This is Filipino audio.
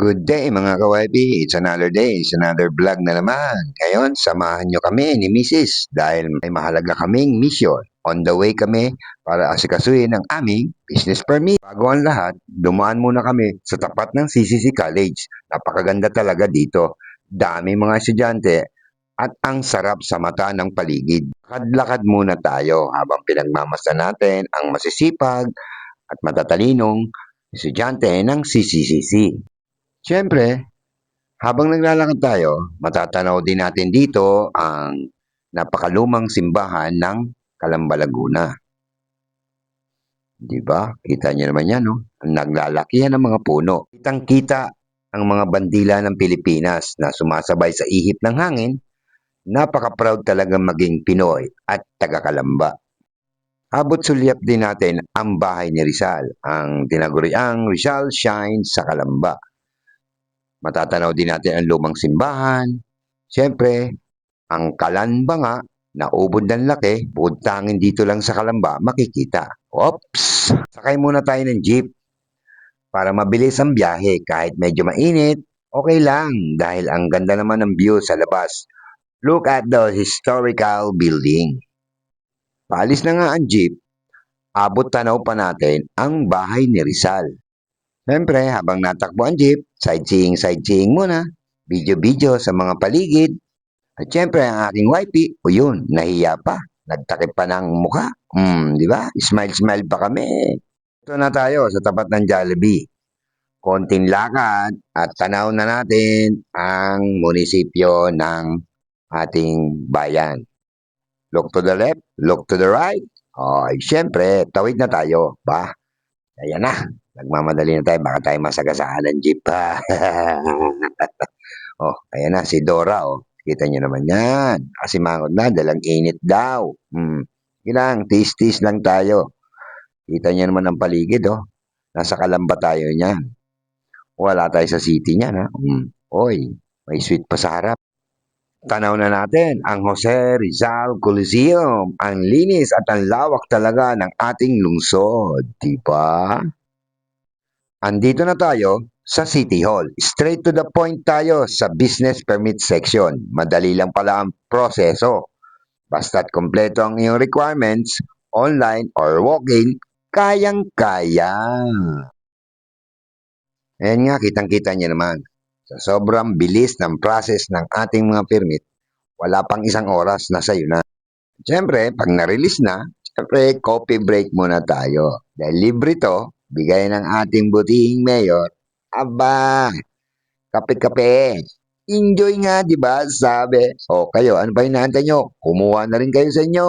Good day mga ka-YP, it's another day, it's another vlog na naman. Ngayon, samahan nyo kami ni Mrs. dahil may mahalaga kaming mission. On the way kami para asikasuhin ang aming business permit. Bago ang lahat, dumaan muna kami sa tapat ng CCC College. Napakaganda talaga dito. Dami mga estudyante at ang sarap sa mata ng paligid. Lakad-lakad muna tayo habang pinagmamasdan natin ang masisipag at matatalinong estudyante ng CCCC. Siyempre, habang naglalakad tayo, matatanaw din natin dito ang napakalumang simbahan ng Calamba, Laguna. Di ba? Kita niyo naman yan, no? Ang naglalakihan ng mga puno. Kitang-kita ang mga bandila ng Pilipinas na sumasabay sa ihip ng hangin. Napaka-proud talagang maging Pinoy at taga-Calamba. Abot sulyap din natin ang bahay ni Rizal, ang tinaguriang Rizal Shines sa Calamba. Matatanaw din natin ang lumang simbahan. Siyempre, ang Calamba nga, na ubod ng laki, bukod tangin dito lang sa Calamba, makikita. Oops! Sakay muna tayo ng jeep para mabilis ang biyahe. Kahit medyo mainit, okay lang dahil ang ganda naman ng view sa labas. Look at the historical building. Paalis na nga ang jeep, abot tanaw pa natin ang bahay ni Rizal. Siyempre, habang natakbo ang jeep, sightseeing muna, video-video sa mga paligid. At siyempre, ang aking wifey, o yun, nahiya pa. Nagtakip pa ng mukha. Di ba? Smile-smile pa kami. Ito na tayo sa tapat ng Jollibee. Konting lakad at tanaw na natin ang munisipyo ng ating bayan. Look to the left, look to the right. Siyempre, tawid na tayo. Ba? Ayan na. Nagmamadali na tayo, baka tayo masagasaan ng jeep pa. Ayan na, si Dora, Kita niyo naman yan. Kasi mangod na, dalang init daw. Ilang, tis-tis lang tayo. Kita niyo naman ang paligid, Nasa Calamba tayo niyan. Wala tayo sa city niyan, ha. May sweet pa sa harap. Tanaw na natin ang Jose Rizal Coliseum. Ang linis at ang lawak talaga ng ating lungsod. Diba? Andito na tayo sa City Hall. Straight to the point tayo sa business permit section. Madali lang pala ang proseso. Basta't kompleto ang iyong requirements, online or walk-in, kayang-kaya. Ayan nga, kitang-kita niyo naman. Sa sobrang bilis ng process ng ating mga permit, wala pang isang oras, nasa iyo na. Siyempre, pag na-release na, siyempre, coffee break muna tayo. Dahil libre to, bigay ng ating butihing mayor. Aba, kape-kape. Enjoy nga, di ba? Sabi. Kayo, ano pa inaantay nyo? Kumuha na rin kayo sa inyo.